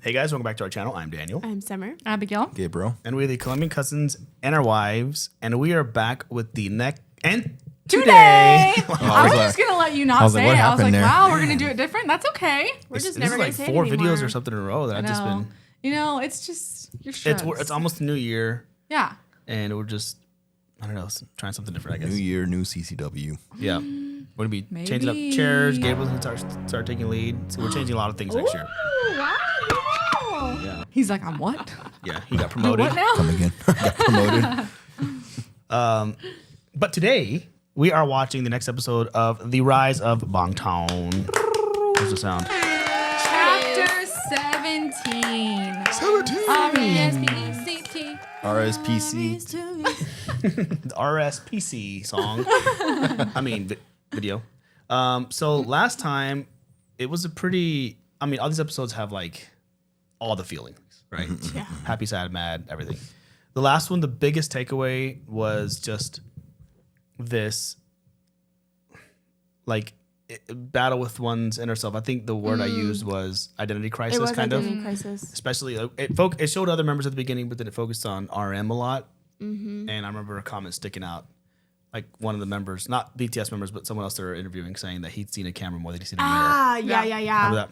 Hey guys, welcome back to our channel. I'm Daniel. I'm Summer. Abigail. Gabriel. And we're the Colombian cousins and our wives. And we are back with the next and Today. today. I was just going to let you not say it. I was like, there? wow, we're going to do it different. That's okay. We're just this never is going like to say it 4 anymore. videos or something in a row that I've just been. You know, it's just, you're stressed. It's almost a new year. Yeah. And we're just, I don't know, trying something different, I guess. New year, new CCW. Yeah. We're going to be changing up chairs. Gabriel's going to start taking lead. So we're changing a lot of things next year. Ooh, wow. Yeah. He's like, I'm what? Yeah, he got Do promoted. what now? Come again. Got promoted. But today, we are watching the next episode of The Rise of Bangtan. What's the sound? Chapter 17. 17. R-E-S-P-E-C-T. RSPC. The RSPC song. I mean, video. So last time, it was a pretty... I mean, all these episodes have like all the feelings, right? Yeah. Happy, sad, mad, everything. The last one, the biggest takeaway was just this, like, battle with one's inner self. I think the word I used was identity crisis, It was kind identity of. crisis. Especially, it showed other members at the beginning, but then it focused on RM a lot. And I remember a comment sticking out. Like one of the members, not BTS members, but someone else they were interviewing, saying that he'd seen a camera more than he'd seen a mirror. Ah, Yeah. yeah. Remember that?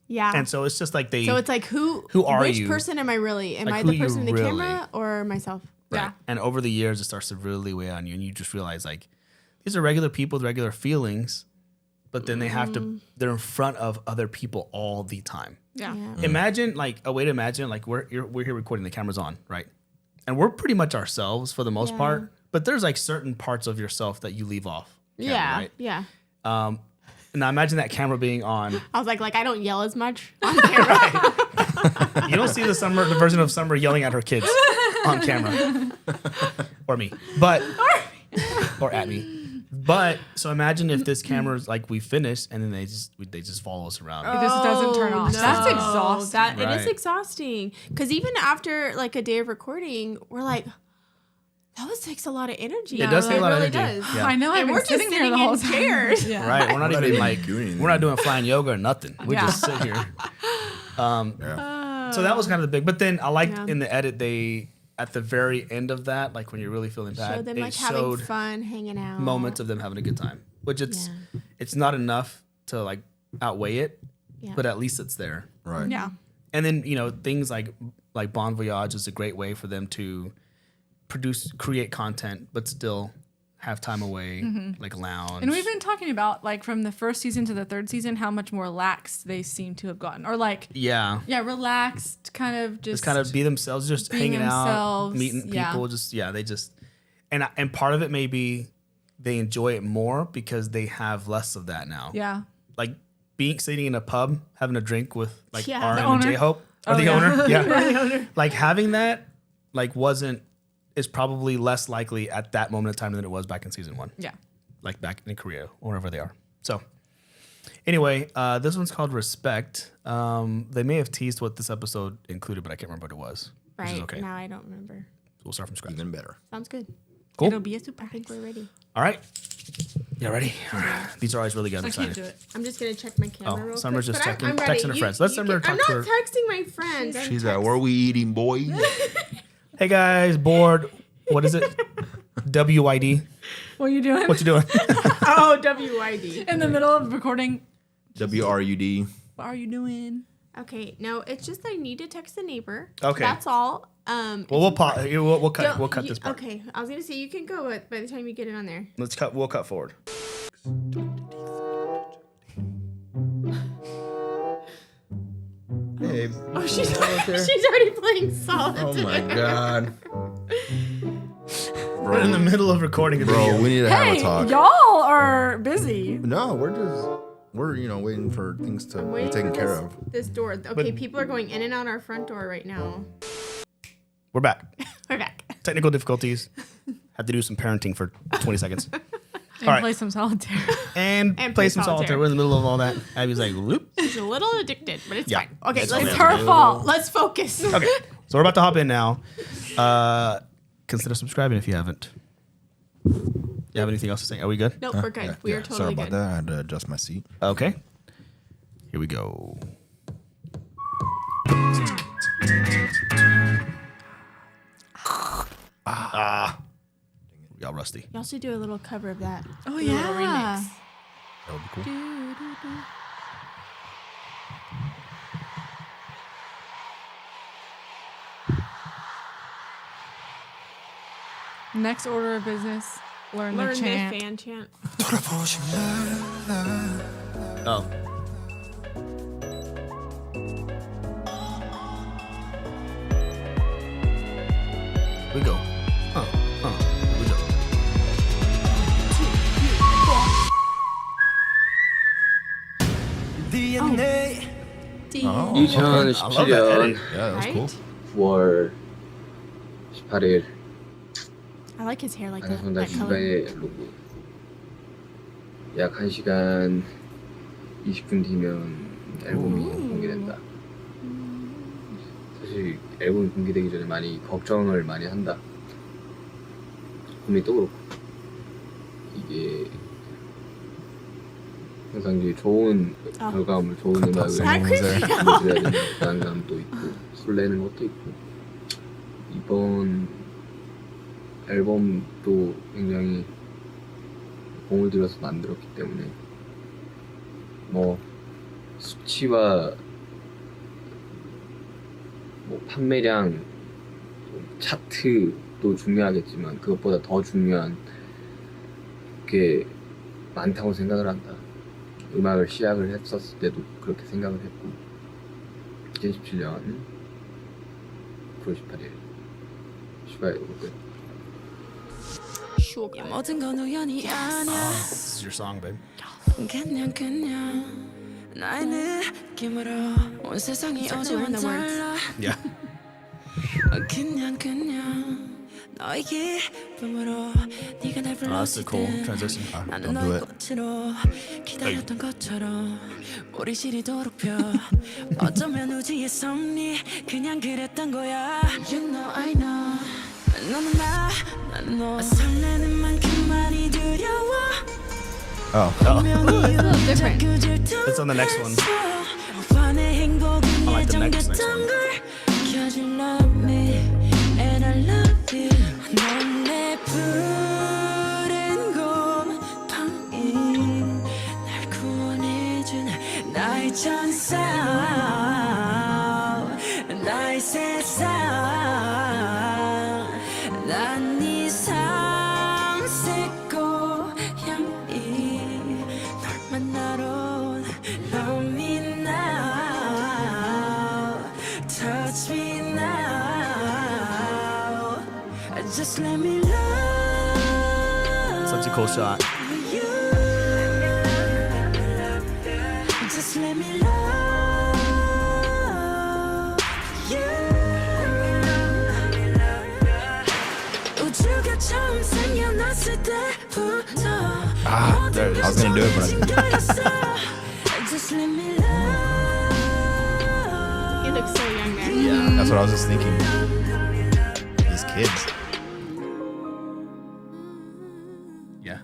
Yeah. And so it's just like they... So it's like who are which you? person am I really? Am Like, I who the you person in the really? camera or myself? Right. Yeah. And over the years, it starts to really weigh on you, and you just realize like these are regular people with regular feelings, but then they have to. They're in front of other people all the time. Yeah. Imagine like a way to imagine like we're here recording, the camera's on, right? And we're pretty much ourselves for the most Yeah. part, but there's like certain parts of yourself that you leave off. Camera, Yeah. Right? Yeah. Now imagine that camera being on. I was like I don't yell as much on camera. You don't see the version of Summer yelling at her kids on camera, or me, but or at me. But so imagine if this camera's like we finished and then they just follow us around. It just doesn't turn off. No. That's exhausting. It is Right. exhausting. Because even after like a day of recording, we're like, that takes a lot of energy. It does take a lot of really energy. Does. Yeah. I know. I've And been we're just sitting here sitting the whole in time. chairs. Yeah. Right, we're not even like doing anything. we're not doing flying yoga or nothing. We Yeah. just sit here. So that was kind of the big. But then I liked in the edit they at the very end of that, like when you're really feeling bad, Show them it like having showed fun, hanging out. moments of them having a good time, which it's not enough to like outweigh it, Yeah. but at least it's there. Right. Yeah. And then things like Bon Voyage is a great way for them to create content, but still have time away, like lounge. And we've been talking about like from the first season to the third season how much more lax they seem to have gotten, or like relaxed, kind of just kind of be themselves, just being hanging out, themselves, meeting people. They just and part of it may be they enjoy it more because they have less of that now. Yeah. Like sitting in a pub having a drink with like Yeah. RM The and owner. J-Hope or the owner. Yeah. Like having that like is probably less likely at that moment in time than it was back in season 1. Yeah. Like back in Korea or wherever they are. So anyway, this one's called Respect. They may have teased what this episode included, but I can't remember what it was. Which is Right. okay. Now I don't remember. So we'll start from scratch. Even better. Sounds good. Cool. It'll be a I surprise. think we're ready. All right. Yeah, ready? All right. These are always really good. I'm I can't excited. do it. I'm just gonna check my camera real Summer's quick. just but I'm texting ready. her friends. Let Summer talk I'm to not her. texting my friends. I'm She's like, what are we eating, boy? Hey guys, bored. What is it? WYD. What are you doing? What you doing? Oh, WYD. in the middle of recording? WRUD. What are you doing? Okay, no, it's just I need to text the neighbor. Okay. That's all. Well, we'll pause. We'll cut. Don't- We'll cut you- this part. Okay, I was gonna say you can go by the time you get it on there. Let's cut. We'll cut forward. Hey. Oh, she's already playing solitaire. Oh my God. We're in the middle of recording a Bro, video. we need to have Hey, a talk. y'all are busy. No, we're waiting for things to I'm be waiting taken for care this, of. this door. Okay, people are going in and out our front door right now. We're back. We're back. Technical difficulties. Had to do some parenting for 20 seconds. And All right. play some solitaire. And play some solitaire. We're in the middle of all that. Abby's like, whoop. She's a little addicted, but it's Yeah. fine. Okay, It's let's okay. Her fault. let's focus. Okay. So we're about to hop in now. Consider subscribing if you haven't. You have anything else to say? Are we good? Nope, we're good. Yeah, We yeah. are totally Sorry about good. that. I had to adjust my seat. Okay. Here we go. rusty. Y'all should do a little cover of that. Oh, A little yeah. remix. That would be cool. Next order of business, learn the Learn chant. the fan chant. Oh. We go. We go. D. Oh. 2017년 Yeah, that was cool. Right? 9월 18일 I like his hair like that. 방송다 That color. 슈가의 로고 약 1시간 20분 뒤면 앨범이 공개된다. 사실 앨범이 공개되기 전에 많이 걱정을 많이 한다. 꿈이 또 그렇고 이게 항상 이제 좋은 결과물, 좋은 음악을 Sad creepy. 보여줘야 되는 부담감도 있고 설레는 것도 있고 이번 앨범도 굉장히 공을 들여서 만들었기 때문에 뭐 수치와 뭐 판매량, 차트도 중요하겠지만 그것보다 더 중요한 게 많다고 생각을 한다. 음악을 시작을 했었을 때도 그렇게 생각을 했고 2017년 9월 18일 슈가의 로고 Sure. 모든 건 우연이 아니야. This is your song, babe. 그냥 나의 느낌으로 온 세상이 Start to learn 어제와 the words. 달라. Yeah. 그냥 너의 기쁨으로 네가 날 Oh, that's a cool 불렀을 때 transition. 나는 Don't do 너의 it. 꽃으로 기다렸던 것처럼 우리 시리도록 펴 어쩌면 우주의 섭리 그냥 그랬던 거야. You know I know 너는 나는 너 설레는 만큼 많이 두려워. Oh. 분명히 different. 자꾸 질투 It's on the next one. 오빠의 행복은 I like the next 예정됐던 one. 걸 Cause you love me and I love you. 넌 내 푸른 곰팡이 날 구원해준 나의 천사 나의 세상 난 네 삼색 고향이 널 만나러 온 Love me now Touch me now Just let me love Such a cool shot. you Just let me love you 우주가 처음 생겨났을 때부터 Ah, there it is. I was gonna do it, but I Just let me love He looks so young there. Yeah, that's what I was just thinking. These kids. Yeah.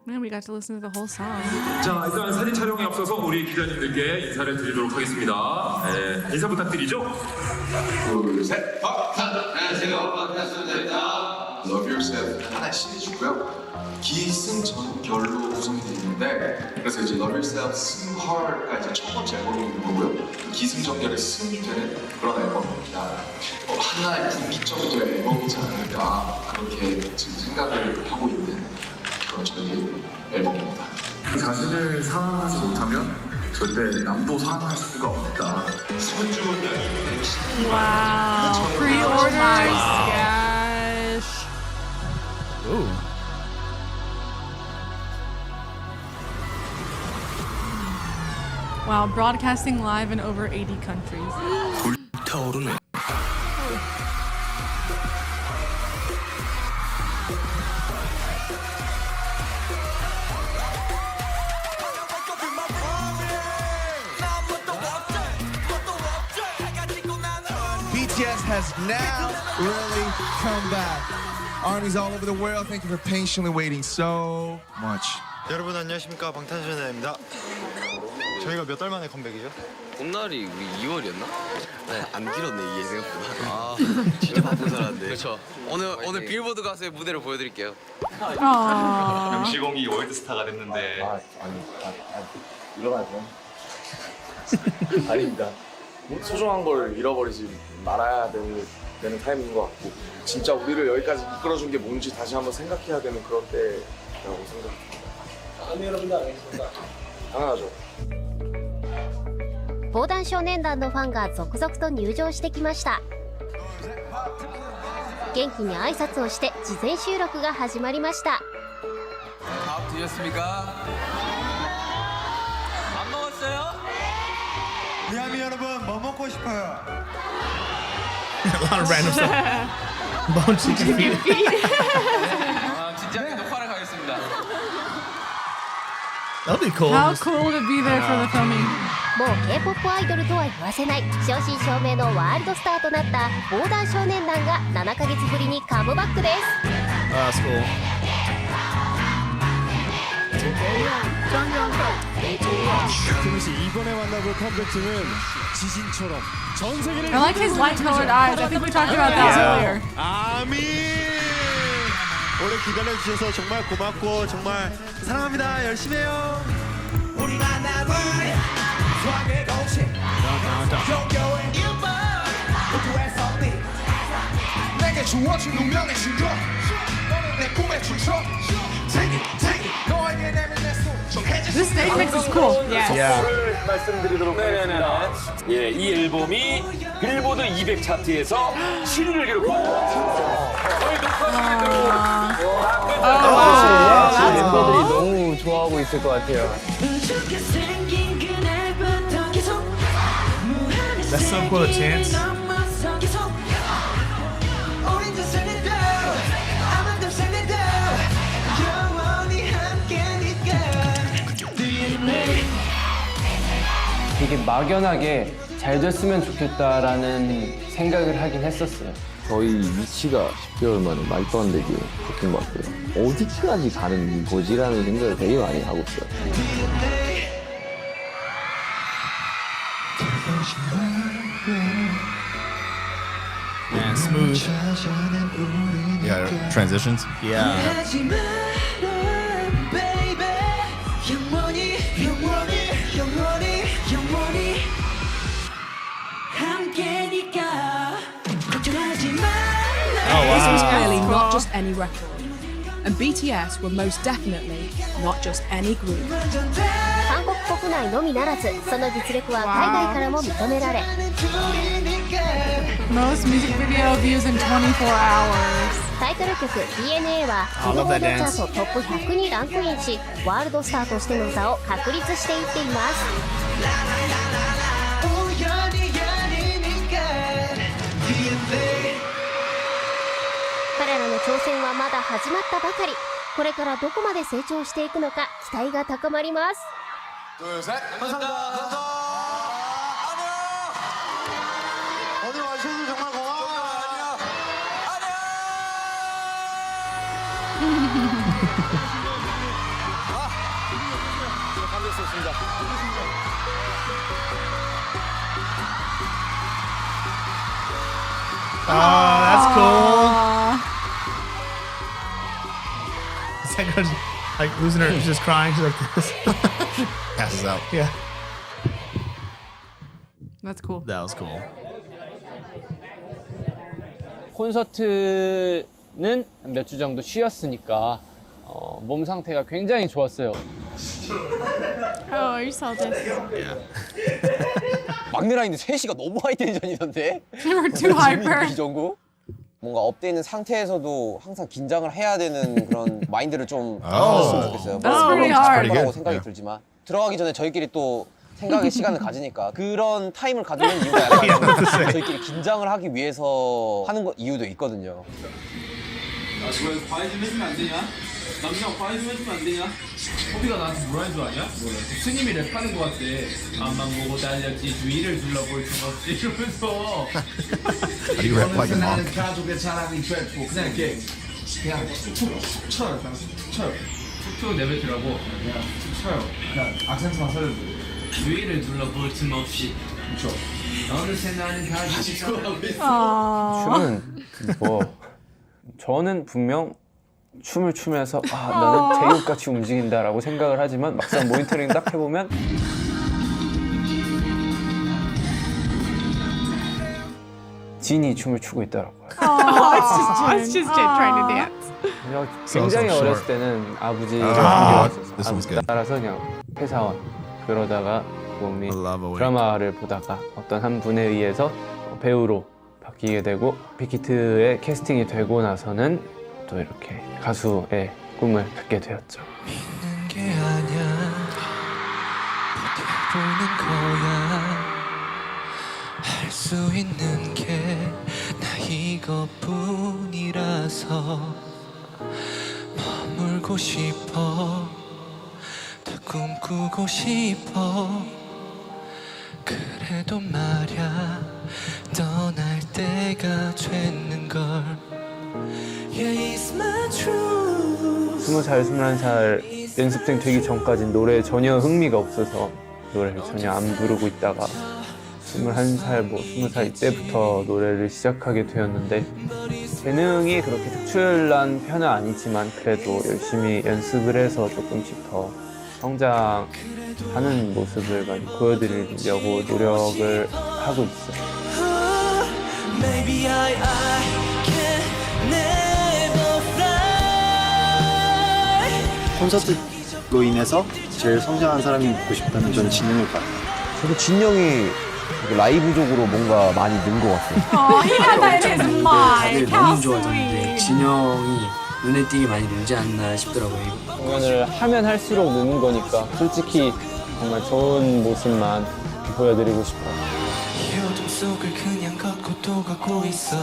Man, we got to listen to the whole song. 자, 일단 사진 촬영에 앞서서 우리 기자님들께 인사를 드리도록 하겠습니다. 네, 인사 부탁드리죠. 둘, 셋. 안녕하세요. 반갑습니다. Love Yourself 하나의 시리즈고요. 기승전결로 구성이 되어 있는데 그래서 이제 Love Yourself 승헐가 이제 첫 번째 앨범이 있는 거고요. 기승전결의 승이 되는 그런 앨범입니다. 하나의 분기점의 앨범이지 않을까 그렇게 지금 생각을 하고 있는 그런 저희 앨범입니다. 자신을 사랑하지 못하면 절대 남도 사랑할 수가 없다. Wow. Pre-orders. Gosh. Ooh. Wow, broadcasting live in over 80 countries. BTS has now really come back. Armies all over the world, thank you for patiently waiting so much. 여러분 안녕하십니까 방탄소년단입니다. 저희가 몇 달 만에 컴백이죠? 봄날이 우리 2월이었나? 네, 안 길었네 이게 생각보다. 아, 진짜 바쁜 살았는데. 그렇죠. 오늘 빌보드 가수의 무대를 보여드릴게요. MC02 월드스타가 됐는데. 일어나죠. 아닙니다. 소중한 걸 잃어버리지 말아야 되는 타이밍인 것 같고 진짜 우리를 여기까지 이끌어준 게 뭔지 다시 한번 생각해야 되는 그런 때라고 생각합니다. 아니 여러분들 알겠습니다. 당연하죠. 防弾少年団のファンが続々と入場してきました。元気に挨拶をして事前収録が始まりました。 밥 드셨습니까? 안 먹었어요? 미야미 여러분 뭐 먹고 싶어요? A lot of random stuff. Bone chicken feet. 진지하게 녹화를 가겠습니다. That'll be cool. How cool to be there for the filming. もう K-POP アイドルとは言わせない正真正銘のワールドスターとなった防弾少年団が7ヶ月ぶりにカムバックです。 That's cool. 이번에 만나볼 컴백팀은 지진처럼 전 세계를 I like his light-colored eyes. I think we talked about that earlier. 아민 오래 기다려주셔서 정말 고맙고 정말 사랑합니다. 열심히 해요. 우리 만남은 수학의 공식 종교의 이유만 우주에서 네 내게 주어진 운명의 신조 너는 내 꿈의 출처 너에게 내면 내 손. This stage mix is cool. Yeah. 말씀드리도록 하겠습니다. 예, 이 앨범이 빌보드 200 차트에서 7위를 기록합니다. 저희 녹화 중에 멤버들이 너무 좋아하고 있을 것 같아요. That's so cool, a chance. 되게 막연하게 잘 됐으면 좋겠다라는 생각을 하긴 했었어요. 저희 위치가 10개월 만에 말도 안 되게 바뀐 것 같고요. 어디까지 가는 거지라는 생각을 되게 많이 하고 있어요. Man, smooth. Yeah, transitions. Yeah. This was clearly not just any record, and BTS were most definitely not just any group. 韓国国内のみならずその実力は海外からも認められ Most music video views in 24 hours. タイトル曲 DNA はビルボードチャートトップ100にランクインしワールドスターとしての座を確立していっています。彼らの挑戦はまだ始まったばかり。これからどこまで成長していくのか期待が高まります。 둘, 셋. 감사합니다. 오늘 와주셔서 정말 고마워요. 감사했습니다. Oh, that's cool. That girl's like losing her, she's just crying. She's like this. Passes out. Yeah. That's cool. That was cool. 콘서트는 몇 주 정도 쉬었으니까 몸 상태가 굉장히 좋았어요. Oh, you saw this. Yeah. 막내 라인은 3시가 너무 하이텐션이던데? They were too hyper. 이 정도? 뭔가 업돼 있는 상태에서도 항상 긴장을 해야 되는 그런 마인드를 좀 가졌으면 좋겠어요. That's pretty hard. 라고 생각이 들지만 들어가기 전에 저희끼리 또 생각의 시간을 가지니까 그런 타임을 가지는 이유가 약간 저희끼리 긴장을 하기 위해서 하는 이유도 있거든요. 아, 지금 과외 좀 해주면 안 되냐? 남자 과외 좀 해주면 안 되냐? 호비가 나한테 뭐라는 줄 아냐? 스님이 랩하는 것 같대. 앞만 보고 달렸지 주위를 둘러볼 틈 없지 이러면서. How do you rap like a monk? 가족의 자랑이 됐고 그냥 이렇게 그냥 툭 쳐요. 그냥 툭 쳐요. 툭툭 내뱉으라고 그냥 툭 쳐요. 그냥 악센트만 살려줘. 주의를 눌러볼 틈 없이. 그렇죠. 어느새 나는 다시 좋아하고 춤은 뭐 저는 분명 춤을 추면서 나는 제육같이 움직인다라고 생각을 하지만 막상 모니터링 딱 해보면 진이 춤을 추고 있더라고요. It's just Jin trying to dance. 굉장히 So 어렸을 short. 때는 아버지가 This one's 아버지 good. 따라서 그냥 회사원 그러다가 몸이 드라마를 보다가 어떤 한 분에 의해서 배우로 바뀌게 되고 빅히트에 캐스팅이 되고 나서는 또 이렇게 가수의 꿈을 갖게 되었죠. 믿는 게 아냐 버텨보는 거야 할 수 있는 게 나 이것뿐이라서 머물고 싶어 더 꿈꾸고 싶어 그래도 말야 떠날 때가 됐는걸 Yeah, it's my truth 20살, 21살 연습생 되기 전까진 노래에 전혀 흥미가 없어서 노래를 전혀 안 부르고 있다가 21살, 20살 이때부터 노래를 시작하게 되었는데 재능이 그렇게 특출난 편은 아니지만 그래도 열심히 연습을 해서 조금씩 더 성장하는 모습을 많이 보여드리려고 노력을 하고 있어요. Maybe I can never fly 콘서트로 인해서 제일 성장한 사람이 묻고 싶다면 저는 진영일 것 같아요. 저도 진영이 라이브적으로 뭔가 많이 는 것 같아요. Oh, he had that in his mind. 다들 How 너무 좋아졌는데 sweet. 진영이 눈에 띄게 많이 늘지 않나 싶더라고요. 공연을 하면 할수록 느는 거니까 솔직히 정말 좋은 모습만 보여드리고 싶어요. 어둠 속을 그냥 걷고 또 가고 있어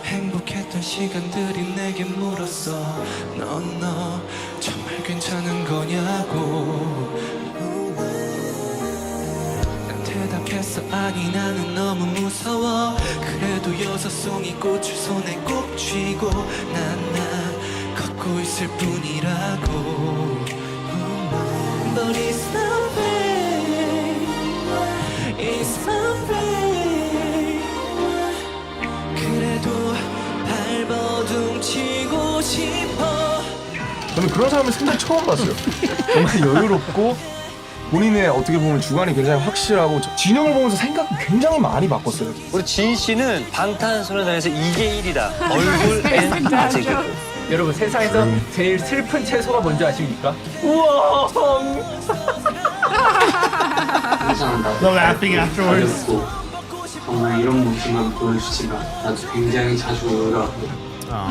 행복했던 시간들이 내게 물었어 너 정말 괜찮은 거냐고 난 대답했어 아니 나는 너무 무서워 그래도 6송이 꽃을 손에 꼭 쥐고 난 걷고 있을 뿐이라고 But it's not fair It's not fair 그래도 발버둥치고 싶어 저는 그런 사람을 생전 처음 봤어요. 정말 여유롭고 본인의 어떻게 보면 주관이 굉장히 확실하고 진영을 보면서 생각 굉장히 많이 바꿨어요. 우리 지인 씨는 방탄소년단에서 2개 1이다. 얼굴 앤 아재그. 여러분 세상에서 제일 슬픈 채소가 뭔지 아십니까? 우와! No laughing afterwards. 정말 이런 모습만 보여주지만 나도 굉장히 자주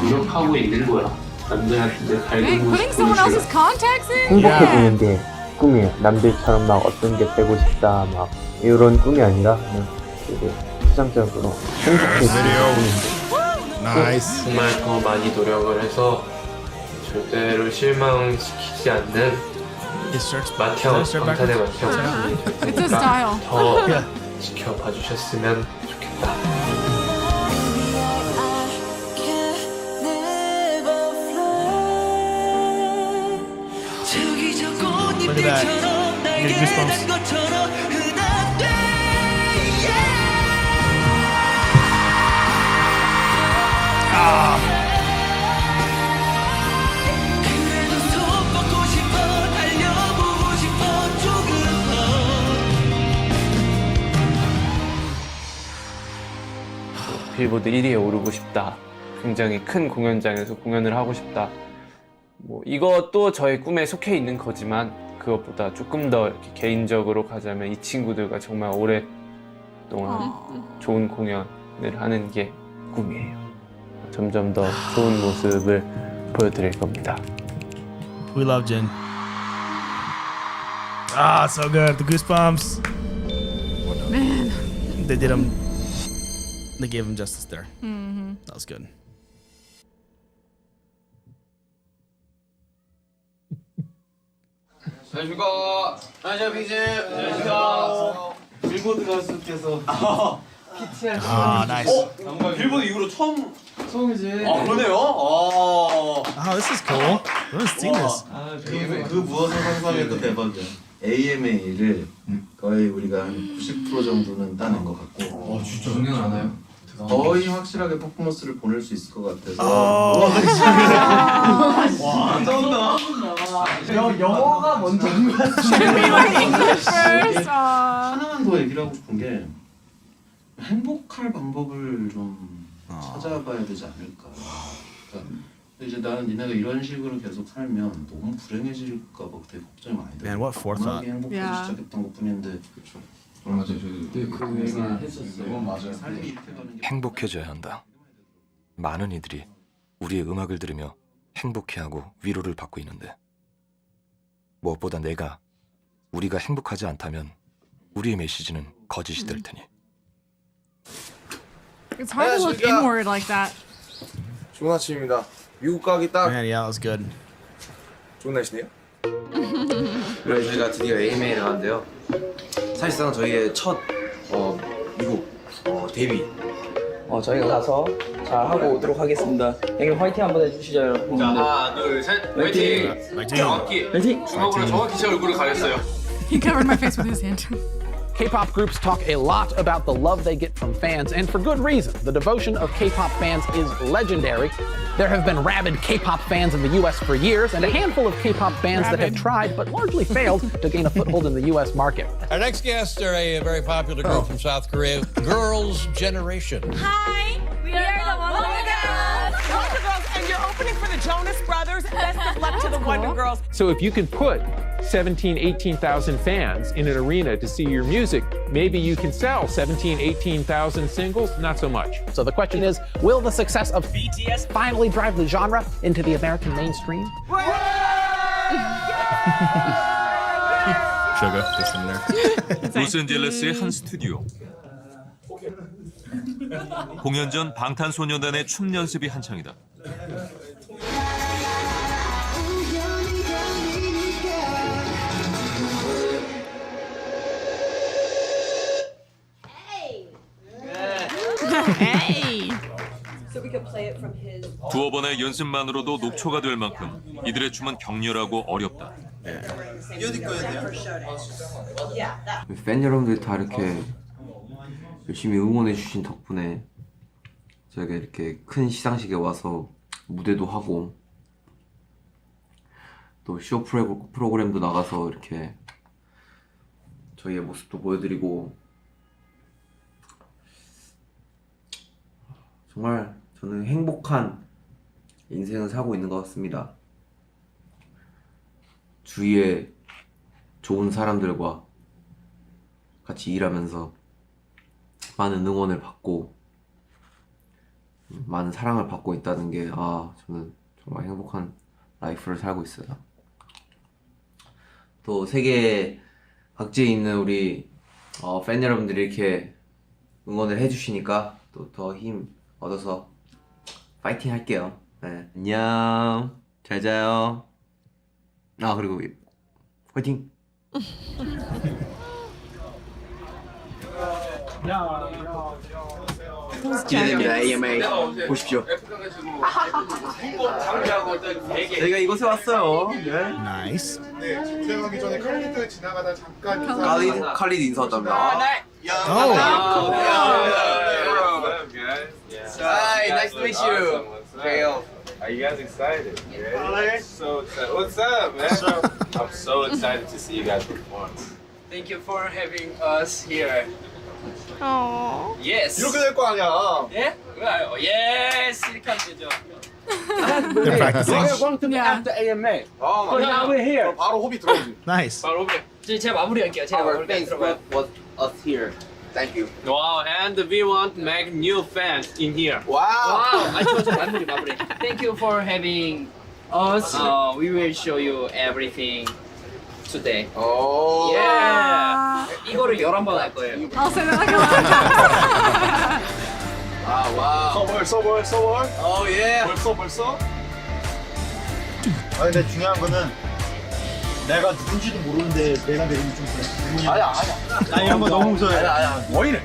노력하고 있는 거야. 남들한테 밝은 모습 Putting someone else's contacts in? 행복해 보이는 게 꿈이에요. 남들처럼 막 어떤 게 되고 싶다 막 이런 꿈이 아니라 그냥 되게 추상적으로 행복해지는 꿈인데 정말 더 많이 노력을 해서 절대로 실망시키지 않는 마태형, 방탄의 마태형 It's a style. 더 지켜봐 주셨으면 좋겠다. Look at that. You get goosebumps. 빌보드 1위에 오르고 싶다. 굉장히 큰 공연장에서 공연을 하고 싶다. 뭐 이것도 저의 꿈에 속해 있는 거지만 그것보다 조금 더 이렇게 개인적으로 가자면 이 친구들과 정말 오랫동안 좋은 공연을 하는 게 꿈이에요. 점점 더 좋은 모습을 보여드릴 겁니다. We love Jin. Ah, so good. The goosebumps. Man. They did him. They gave him justice there. That was good. 안녕하십니까. 안녕하세요, 빅즈. 안녕하십니까. 빌보드 가수께서 PTR. Ah, nice. 빌보드 이후로 처음이지. 그러네요. Oh, this is cool. I haven't seen this. 그 무엇을 상상했던 대박이야. AMA를 거의 우리가 한 90% 정도는 따낸 것 같고. 진짜 장난 않아요? 거의 확실하게 퍼포먼스를 보낼 수 있을 것 같아서. 와, 쩐다. 영어가 먼저인 것 같은데. 하나만 더 얘기를 하고 싶은 게 행복할 방법을 좀 찾아봐야 되지 않을까. 그러니까 이제 나는 니네가 이런 식으로 계속 살면 너무 불행해질까 봐 되게 걱정이 많이 돼. Man, what forethought? 행복해서 시작했던 것뿐인데. 그렇죠. 맞아요. 저희 그 얘기를 했었어요. 맞아요. 삶이 이렇게 가는 게 행복해져야 한다. 많은 이들이 우리의 음악을 들으며 행복해하고 위로를 받고 있는데 무엇보다 우리가 행복하지 않다면 우리의 메시지는 거짓이 될 테니. It's hard to look inward like that. 좋은 아침입니다. 미국 가기 딱. Man, yeah, that was good. 좋은 날씨네요. 그래서 저희가 드디어 AMA를 가는데요. 사실상 저희의 첫 미국 데뷔. 저희가 가서 잘 하고 오도록 하겠습니다. 형님 화이팅 한번 해주시죠, 여러분. 자, 하나, 둘, 셋. 화이팅! 정확히 주먹으로 정확히 제 얼굴을 가렸어요. He covered my face with his hand. K-pop groups talk a lot about the love they get from fans, and for good reason. The devotion of K-pop fans is legendary. There have been rabid K-pop fans in the US for years, and a handful of K-pop bands that have tried but largely failed to gain a foothold in the US market. Our next guests are a very popular group from South Korea, Girls' Generation. Hi, we are the Wonder Girls. Wonder Girls, and you're opening for the Jonas Brothers. Best of luck to the Wonder Girls. So if you can put 17, 18,000 fans in an arena to see your music, maybe you can sell 17, 18,000 singles, not so much. So the question is, will the success of BTS finally drive the genre into the American mainstream? Sugar, just in there. 로스앤젤레스의 한 스튜디오. 공연 전 방탄소년단의 춤 연습이 한창이다. Hey. So we could play it from his. 두어 번의 연습만으로도 녹초가 될 만큼 이들의 춤은 격렬하고 어렵다. 팬 여러분들이 다 이렇게 열심히 응원해 주신 덕분에 저희가 이렇게 큰 시상식에 와서 무대도 하고 또 쇼 프로그램도 나가서 이렇게 저희의 모습도 보여드리고 정말 저는 행복한 인생을 살고 있는 것 같습니다. 주위에 좋은 사람들과 같이 일하면서 많은 응원을 받고 많은 사랑을 받고 있다는 게 저는 정말 행복한 라이프를 살고 있어요. 또 세계 각지에 있는 우리 팬 여러분들이 이렇게 응원을 해주시니까 또 더 힘 얻어서 파이팅 할게요. 네. 안녕. 잘 자요. 그리고 파이팅. 기대됩니다. AMA 보십시오. 저희가 이곳에 왔어요. 네. Nice. 네, 집중하기 전에 칼리드 지나가다 잠깐 칼리드 인사 왔답니다. Hi, nice to meet you. Fail. Are you guys excited? Yeah. So excited. What's up, man? I'm so excited to see you guys perform. Thank you for having us here. Aww. Yes. 이렇게 될 거 아니야. 예? Yes. 이렇게 하면 되죠. They're practicing. We're going to be after AMA. But now we're here. 바로 호비 들어오지. Nice. 바로 제가 마무리할게요. 제가 Thanks for us here. Thank you. Wow, and we want to make new fans in here. Wow. 좋아. 마무리. Thank you for having us. We will show you everything today. Oh. Yeah. 이거를 11번 할 거예요. I'll say that like a lot of times. wow. 벌써. Oh yeah. 벌써. 근데 중요한 거는 내가 누군지도 모르는데 내가 내리면 좀 그래. 아니야. 나 이런 거 너무 무서워. 아니야. 뭐 이래?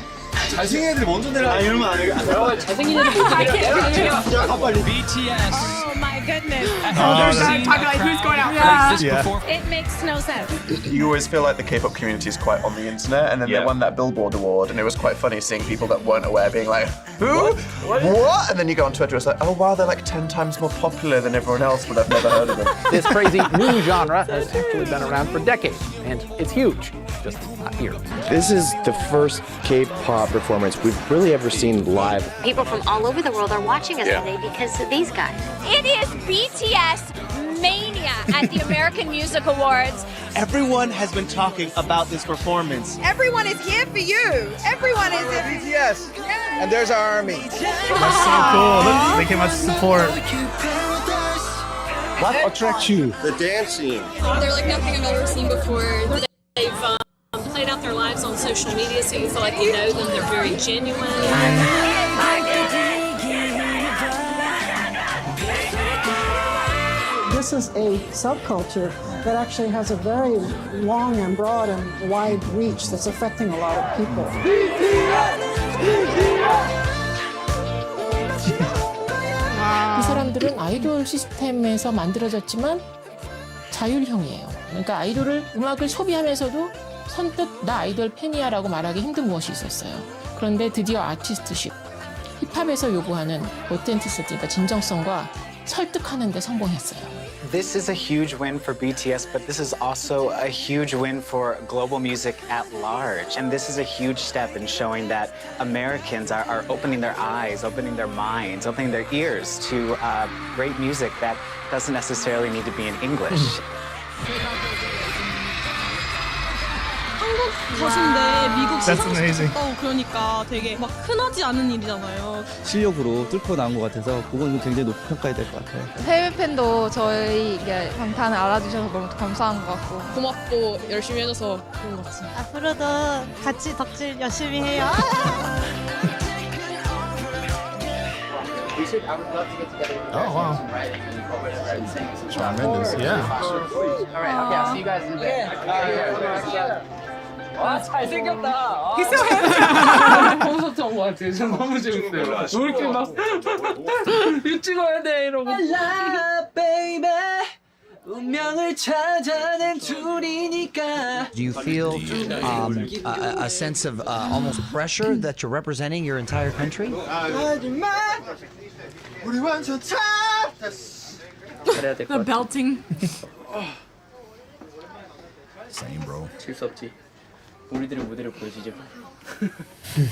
잘생긴 애들이 먼저 내려. 이러면 안 돼. 잘생긴 애들 못 내려. 자, 빨리. BTS. Oh my goodness. Talking like who's going out first. It makes no sense. You always feel like the K-pop community is quite on the internet, and then they won that Billboard award, and it was quite funny seeing people that weren't aware being like, who? What? And then you go on Twitter, it's like, oh wow, they're like 10 times more popular than everyone else, but I've never heard of them. This crazy new genre has actually been around for decades, and it's huge, just not here. This is the first K-pop performance we've really ever seen live. People from all over the world are watching us today because of these guys. It is BTS mania at the American Music Awards. Everyone has been talking about this performance. Everyone is here for you. Everyone is here for you. BTS. And there's our army. That's so cool. Look, they came out to support. What attracts you? The dancing. They're like nothing I've ever seen before. They've played out their lives on social media, so you feel like you know them. They're very genuine. This is a subculture that actually has a very long and broad and wide reach that's affecting a lot of people. 이 사람들은 아이돌 시스템에서 만들어졌지만 자율형이에요. 그러니까 아이돌을 음악을 소비하면서도 선뜻 나 아이돌 팬이야라고 말하기 힘든 무엇이 있었어요. 그런데 드디어 아티스트십, 힙합에서 요구하는 오텐티시티, 그러니까 진정성과 설득하는 데 성공했어요. This is a huge win for BTS, but this is also a huge win for global music at large. And this is a huge step in showing that Americans are opening their eyes, opening their minds, opening their ears to great music that doesn't necessarily need to be in English. 가수인데 미국 That's amazing. 그러니까 되게 막 흔하지 않은 일이잖아요. 실력으로 뚫고 나온 것 같아서 그건 굉장히 높이 평가해야 될 것 같아요. 해외 팬도 저희 방탄을 알아주셔서 너무 감사한 것 같고 고맙고 열심히 해줘서 그런 것 같아요. 앞으로도 같이 덕질 열심히 해요. Oh, wow. Tremendous, yeah. All right, okay, I'll see you guys in a bit. 와 잘생겼다. He's so handsome. 콘서트 온것 같아요. 전 너무 재밌어요. 왜 이렇게 막 이거 찍어야 돼 이러고. Love, baby. 운명을 찾아낸 둘이니까. Do you feel a sense of almost pressure that you're representing your entire country? 우리 완전 The belting. Same, bro. 칠수 없지. 우리들의 무대를 보여주죠.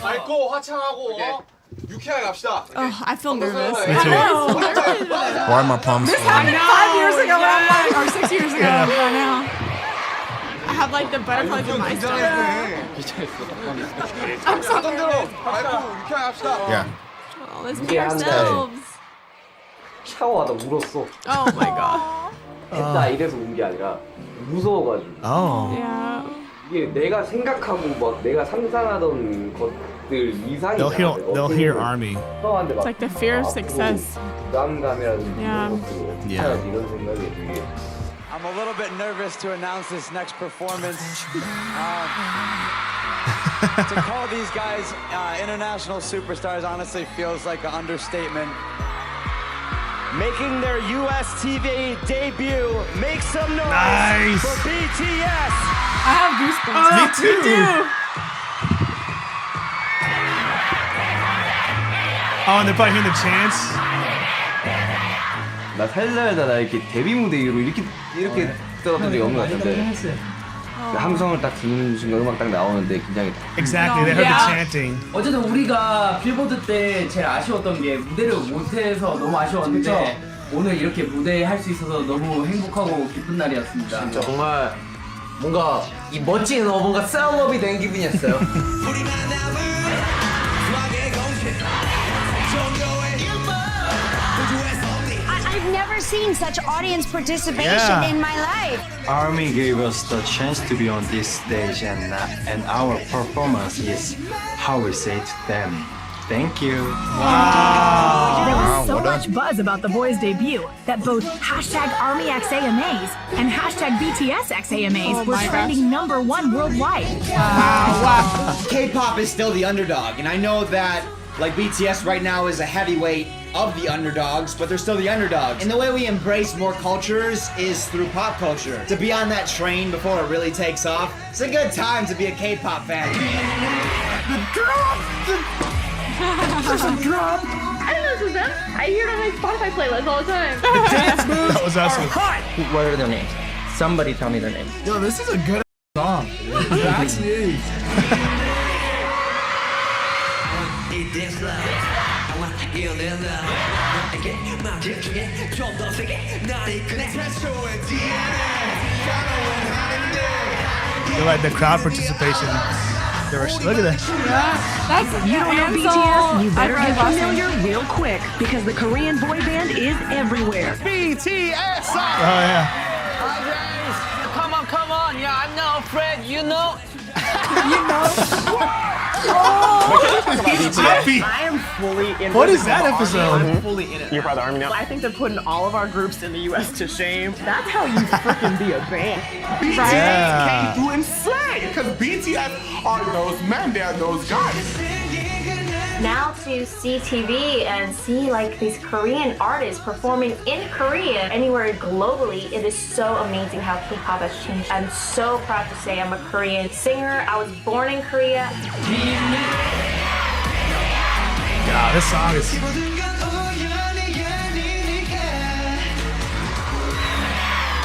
밝고 화창하고 유쾌하게 갑시다. Oh, I feel nervous. Me too. Why are my palms This happened 5 years ago, or 6 years ago. Right now. I have like the butterflies in my stomach. I'm so nervous. 밝고 유쾌하게 갑시다. Yeah. Oh, let's be ourselves. 샤워하다 울었어. Oh my god. 했다 이래서 운 게 아니라 무서워가지고. Oh. Yeah. 이게 내가 생각하고 막 내가 상상하던 것들 이상이. They'll hear army. It's like the fear of success. 부담감이라든지 Yeah. 이런 것들 이런 생각이 되게. I'm a little bit nervous to announce this next performance. To call these guys international superstars honestly feels like an understatement. Making their US TV debut, make some noise for BTS. I have goosebumps. Me too. Oh, and they're probably hearing the chants. 나 살살다 나 이렇게 데뷔 무대 이후로 이렇게 떠났던 적이 없는 것 같은데 함성을 딱 듣는 순간 음악 딱 나오는데 긴장이. Exactly, they heard the chanting. 어쨌든 우리가 빌보드 때 제일 아쉬웠던 게 무대를 못해서 너무 아쉬웠는데 오늘 이렇게 무대 할 수 있어서 너무 행복하고 기쁜 날이었습니다. 진짜 정말 뭔가 이 멋진 뭔가 셀럽이 된 기분이었어요. I've never seen such audience participation in my life. Army gave us the chance to be on this stage, and our performance is how we say to them, thank you. Wow. There was so much buzz about the boys' debut that both #ArmyXAMAs and #BTSXAMAs were trending #1 worldwide. Wow. K-pop is still the underdog, and I know that Like BTS right now is a heavyweight of the underdogs, but they're still the underdogs. And the way we embrace more cultures is through pop culture. To be on that train before it really takes off, it's a good time to be a K-pop fan. The drop! There's a drop! I don't know this is them. I hear it on my Spotify playlist all the time. The dance moves that was awesome. What are their names? Somebody tell me their names. Yo, this is a good song. It actually is. You're like the crowd participation. Look at that. That's you don't know BTS? You better get familiar real quick because the Korean boy band is everywhere. BTS! Oh yeah. Hi guys! Come on! Yeah, I'm not afraid, you know. He's happy. I am fully in. What is that episode? I'm fully in it. You're part of the army now. I think they're putting all of our groups in the U.S. to shame. That's how you freaking be a band. BTS came through and slay because BTS are those men, they're those guys. Now to see TV and see like these Korean artists performing in Korea anywhere globally, it is so amazing how K-pop has changed. I'm so proud to say I'm a Korean singer. I was born in Korea. God, this song is.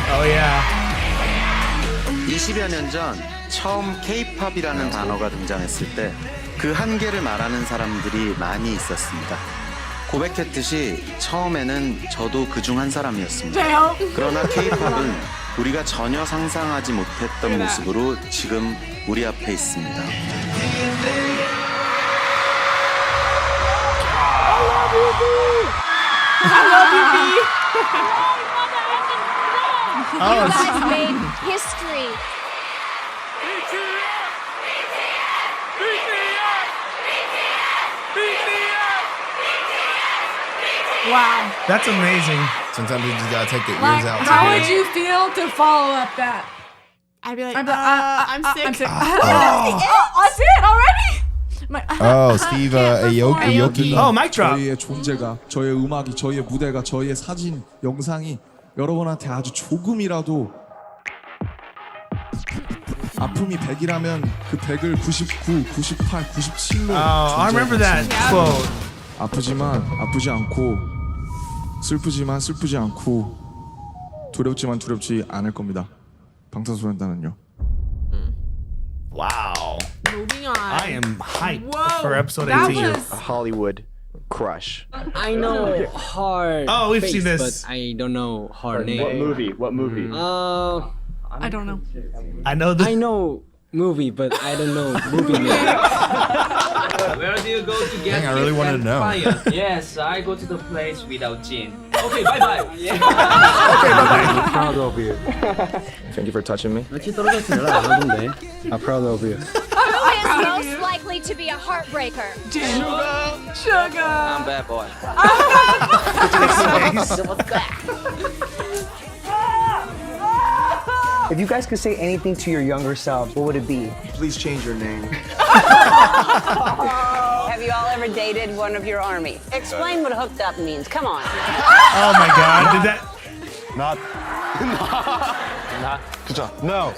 Oh yeah. 20여 년 전 처음 K-팝이라는 단어가 등장했을 때 그 한계를 말하는 사람들이 많이 있었습니다. 고백했듯이 처음에는 저도 그중 한 사람이었습니다. 그러나 K-팝은 우리가 전혀 상상하지 못했던 모습으로 지금 우리 앞에 있습니다. You guys made history. Wow. That's amazing. Sometimes you just gotta take the ears Like, out. how would you feel to follow up that? I'd be like, I'm sick. I'm sick. That's it already? Steve Aoki. Oh, mic drop. 저희의 존재가, 저희의 음악이, 저희의 무대가, 저희의 사진, 영상이 여러분한테 아주 조금이라도 아픔이 100이라면 그 100을 99, 98, 97로 I remember that quote. 아프지만 아프지 않고 슬프지만 슬프지 않고 두렵지만 두렵지 않을 겁니다. 방탄소년단은요. Wow. Moving on. I am hyped for episode 18. A Hollywood crush. I know her. Oh, we've face, seen this. But I don't know her name. What movie? What movie? I don't know. I know this. I know movie, but I don't know movie name. Where do you go to get Dang, I really wanted to know. Yes, I go to the place without Jin. Okay, bye-bye. Okay, bye-bye. I'm proud of you. Thank you for touching me. I'm proud of you. Who is most likely to be a heartbreaker? Sugar. I'm bad boy. If you guys could say anything to your younger selves, what would it be? Please change your name. Have you all ever dated one of your army? Explain what hooked up means. Come on. Oh my God! Did that? Not. Good job. No.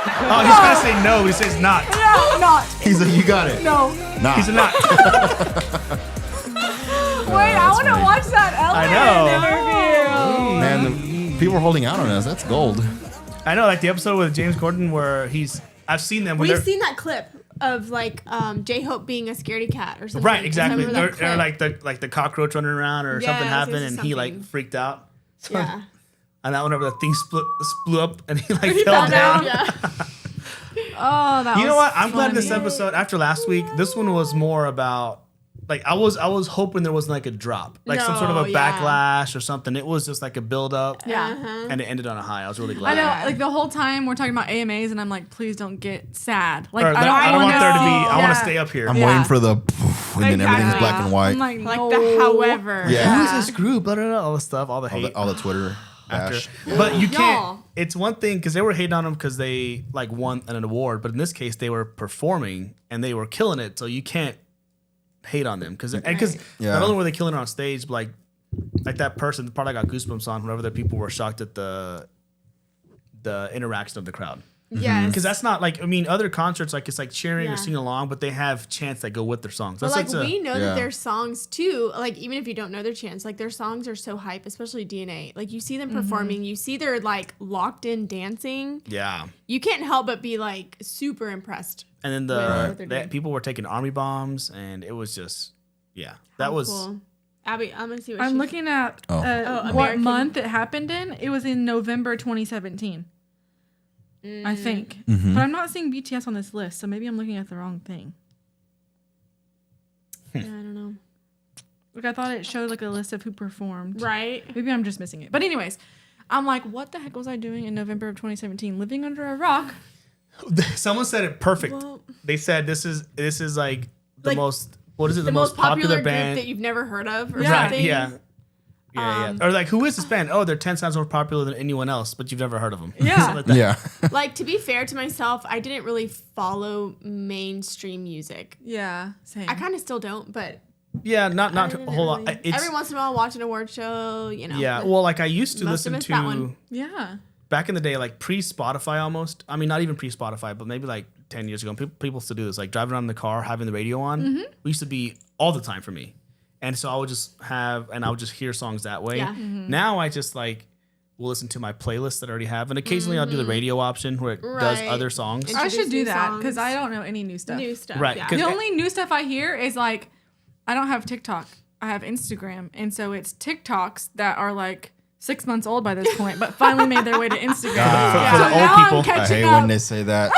Oh, he's gonna say no. He says not. No, not. He's like, you got it. No. Nah. He's a not. Wait, I want to watch that elevator interview. Man, the people are holding out on us. That's gold. I know, like the episode with James Corden where I've seen them. When We've seen that clip of like J-Hope being a scaredy cat or something. Right, exactly. Remember that Or clip? like the cockroach running around or something Yes, happened it's and he like something. freaked out. So, Yeah. And that whenever the thing blew up and he like He fell fell down. down. Oh, that You know was what? I'm glad this funny. episode after last week, this one was more about like I was hoping there wasn't like a drop, like some sort of a backlash or something. It was just like a build up, Yeah. and it ended on a high. I was really I glad. know, like the whole time we're talking about AMAs, and I'm like, please don't get sad. Like, Or I don't want there to be. see- I want to stay up here. I'm waiting for the poof, and then everything's black and white. I'm like, no. the however. Yeah. Who's this group? Blah, blah, blah, all the stuff, all the hate, all the Twitter after. bash. But you can't. Y'all. It's one thing because they were hating on them because they like won an award, but in this case they were performing and they were killing it. So you can't hate on them because not only were they killing it on stage, but like that person, the part I got goosebumps on whenever the people were shocked at the interaction of the crowd. Yes. Because that's not like, I mean, other concerts, like it's like cheering or singing along, but they have chants that go with their songs. But That's like we know that their songs too, like even if you don't know their chants, like their songs are so hype, especially DNA. Like you see them performing, you see they're like locked in dancing. Yeah. You can't help but be like super impressed. And then people were taking army bombs, and it was just, that was cool. Abby, I'm gonna see what I'm looking at what month it happened in. It was in November 2017. I think. But I'm not seeing BTS on this list, so maybe I'm looking at the wrong thing. Yeah, I don't know. Like I thought it showed like a list of who performed. Right. Maybe I'm just missing it. But anyways, I'm like, what the heck was I doing in November of 2017? Living under a rock. Someone said it perfect. Well, they said this is like the most, what is it? The most popular band that you've never heard of or something. Yeah. Or like, who is this band? Oh, they're 10 times more popular than anyone else, but you've never heard of them. Yeah. Like that. Like, to be fair to myself, I didn't really follow mainstream music. Yeah, same. I kind of still don't, but... Yeah, not a whole lot. Every once in a while, watch an award show, you know. Yeah, well, like I used to listen to... that one. Yeah. Back in the day, like pre-Spotify almost. I mean, not even pre-Spotify, but maybe like 10 years ago. People still do this, like driving around in the car, having the radio on. We used to be all the time for me. And so I would just hear songs that way. Yeah. Now I just like will listen to my playlist that I already have, and occasionally I'll do the radio option where it does other songs. I should do that because I don't know any new stuff. Right. Yeah. The only new stuff I hear is like, I don't have TikTok. I have Instagram, and so it's TikToks that are like 6 months old by this point, but finally made their way to Instagram. For the old people, I hate when they say that.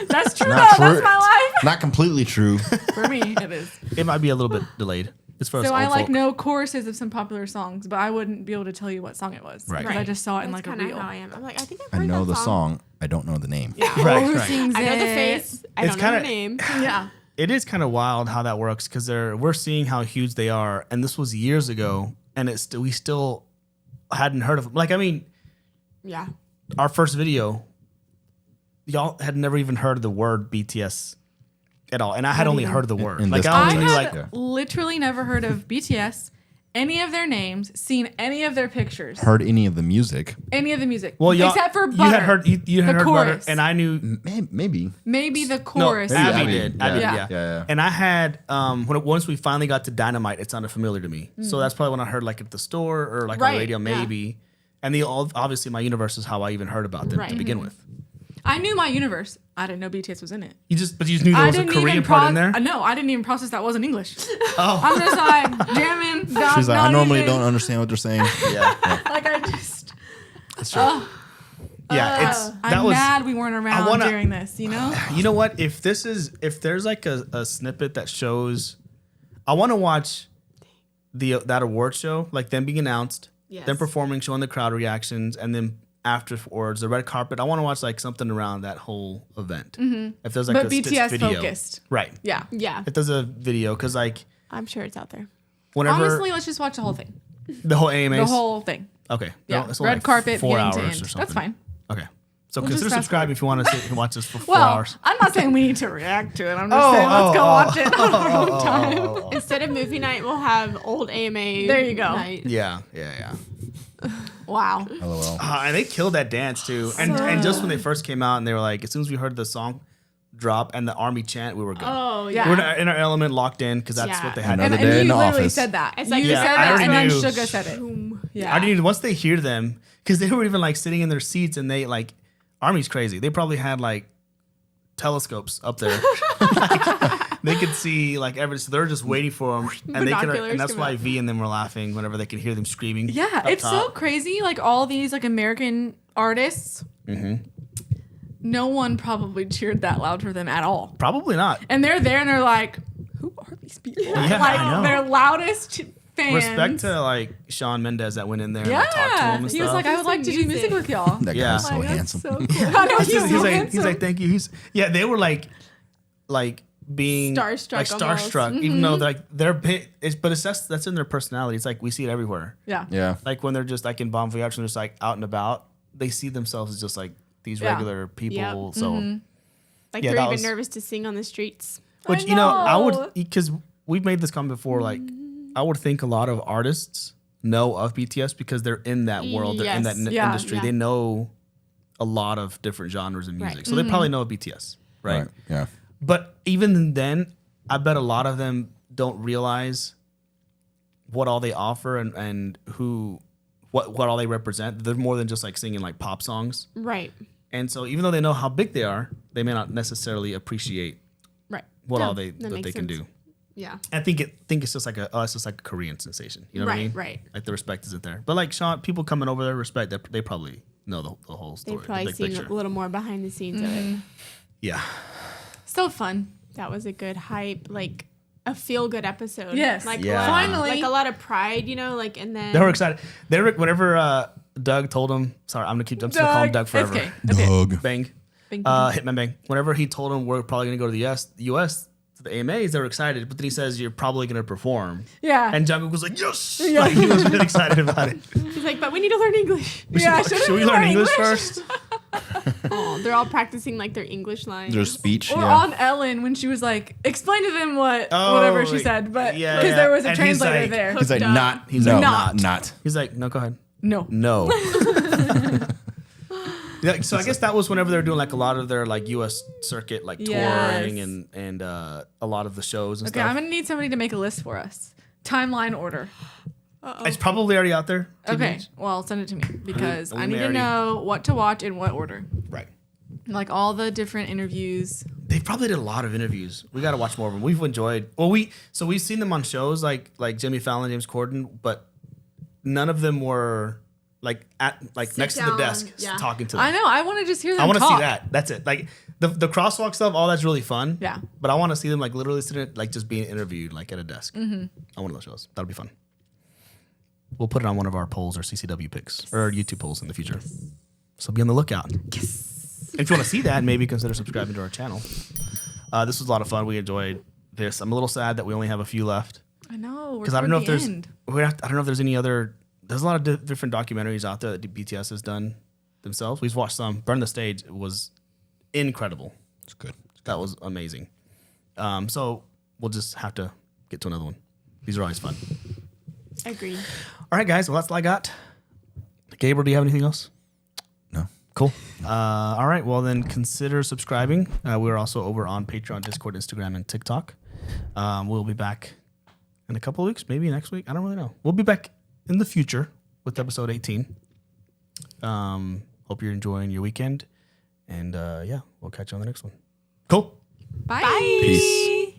That's true. That's my life. Not completely true. For me, it is. It might be a little bit delayed. So I like know choruses of some popular songs, but I wouldn't be able to tell you what song it was. Right. Because I just saw it in That's like a kinda reel. how I am. I'm like, I think I've I heard know that the song. I don't know the name. Yeah. Right. Sings I know the it? face. I don't know the name. Yeah. It is kind of wild how that works because we're seeing how huge they are, and this was years ago, and we still hadn't heard of them. Like, I mean, yeah, our first video, y'all had never even heard of the word BTS at all, and I had only heard of the word. In Like this I I only knew had like literally never heard of BTS, any of their names, seen any of their pictures, Heard any of the music? any of the music. well, y'all, except for Butter. you had heard you had the heard Butter, chorus. and I knew Maybe. Maybe the no, chorus. Maybe Abby Abby. did. Yeah. Abby, Yeah. Yeah. And I had once we finally got to Dynamite, it sounded familiar to me. So that's probably when I heard like at the store or like on Right, the radio, yeah. maybe. And obviously my universe is how I even heard about them Right. to begin with. I knew my universe. I didn't know BTS was in it. You just knew there was a Korean part in there. No, I didn't even process that wasn't English. Oh, I'm just like jamming. She's like, I normally don't understand what they're saying. yeah, Like I just. that's true. Yeah, I'm mad we weren't around during this. You know. You know what? If there's like a snippet that shows, I want to watch that award show, like them being announced, them performing, showing the crowd reactions, and then afterwards the red carpet. I want to watch like something around that whole event. If there's like But a BTS video, focused. right? Yeah. yeah. If there's a video, because like I'm sure it's out there. whenever Honestly, let's just watch the whole thing. the whole AMAs, The whole thing. okay, Yeah. no, it's only Red like carpet, 4 beginning to hours end. or something. That's fine. Okay, so We'll consider just fast subscribing if you want to watch this for 4 Well, hours. I'm not saying we need to react to it. I'm just saying let's go watch it on our own time. Instead of movie night, we'll have old AMA. There you go. Night. Yeah. Wow. LOL. And they killed that dance too. And just when they first came out, and they were like, as soon as we heard the song drop and the army chant, we were good. Oh yeah. We were in our element, locked in, because that's what they had. Another And day you in the literally office. said that. It's like you you said said that, that, and then I already knew. Suga said it. Yeah. I didn't even, once they hear them, because they were even like sitting in their seats, and they like, Army's crazy. They probably had like telescopes up there. Like, they could see like everything. So they're just waiting for them, and and that's why V and them were laughing whenever they could hear them screaming. Yeah, it's so crazy. Like all these like American artists, no one probably cheered that loud for them at all. Probably not. And they're there and they're like, who are these people? Yeah, like I know. their loudest fans. Respect to like Shawn Mendes that went in there and like, talked to him Yeah, and he was stuff. like, I would like to do music with y'all. That Yeah. guy's so Like, that's handsome. so cool. I know, he's like, thank you. They were like being Starstruck like almost. starstruck, even though like they're but it's that's in their personality. It's like we see it everywhere. Yeah. Yeah. Like when they're just like in Bon Voyage and they're just like out and about, they see themselves as just like these Yeah. regular people. Yep. So Like Yeah, they're that even was- nervous to sing on the streets. which I you know I would know. because we've made this comment before. Like, I would think a lot of artists know of BTS because they're in that world, they're in that industry. Yeah. They know a lot of different genres of music, Right. so they probably know of BTS, right? Yeah. But even then, I bet a lot of them don't realize what all they offer and what all they represent. They're more than just like singing like pop songs, Right. and so even though they know how big they are, they may not necessarily appreciate Right. what No, all they that makes can sense. do. Yeah. I think it's just like it's just like a Korean sensation. You know what I Right, mean? right. Like the respect isn't there. But like Sean, people coming over there, respect. They probably know the whole story. They've probably the big seen picture. a little more behind the scenes of it. Yeah. Still fun. That was a good hype, like a feel good episode. Yes. Like Yeah. Finally. like a lot of pride, you know, like and then They were excited. They were whenever Doug told him. Sorry, I'm just gonna call him Doug forever. Okay. Doug. Bang. Bang. Hitman Bang. Whenever he told him we're probably gonna go to the US to the AMAs, they were excited. But then he says you're probably gonna perform. Yeah. And Jungkook was like, yes. Yeah. Like, he was really excited about it. He's like, but we need to learn English. Should we learn English first? Oh, they're all practicing like their English lines. Their speech. Or yeah. on Ellen when she was like, explain to them whatever she like, said, but yeah, because yeah. there was a And he's translator like- there. He's like, Hooked up. not. He's no, like, not. He's like, no, go ahead. No. No. Yeah, so I guess that was whenever they were doing like a lot of their like U.S. circuit, like touring Yes. and a lot of the shows and Okay, stuff. I'm gonna need somebody to make a list for us. Timeline order. It's probably already out there. Okay, well, send it to me because we I may need to already- know what to watch in what order. Right. Like all the different interviews. They probably did a lot of interviews. We got to watch more of them. We've enjoyed. Well, we've seen them on shows like Jimmy Fallon, James Corden, but none of them were like next to the down, desk yeah. talking to them. I know. I want to just hear them I want to see talk. that. That's it. Like the crosswalk stuff, all that's really fun. Yeah. But I want to see them like literally sitting like just being interviewed like at a desk on one of those shows. That'll be fun. We'll put it on one of our polls or CCW picks or YouTube polls in the future. So be on the lookout. Yes. If you want to see that, maybe consider subscribing to our channel. This was a lot of fun. We enjoyed this. I'm a little sad that we only have a few left I know. because I don't know if there's any other. There's a lot of different documentaries out there that BTS has done themselves. We've watched some. Burn the Stage was incredible. It's good. That was amazing. So we'll just have to get to another one. These are always fun. Agreed. All right, guys. Well, that's all I got. Gabriel, do you have anything else? No. Cool. All right. Well, then consider subscribing. We're also over on Patreon, Discord, Instagram, and TikTok. We'll be back in a couple of weeks, maybe next week. I don't really know. We'll be back in the future with episode 18. Hope you're enjoying your weekend. And yeah, we'll catch you on the next one. Cool. Bye. Peace.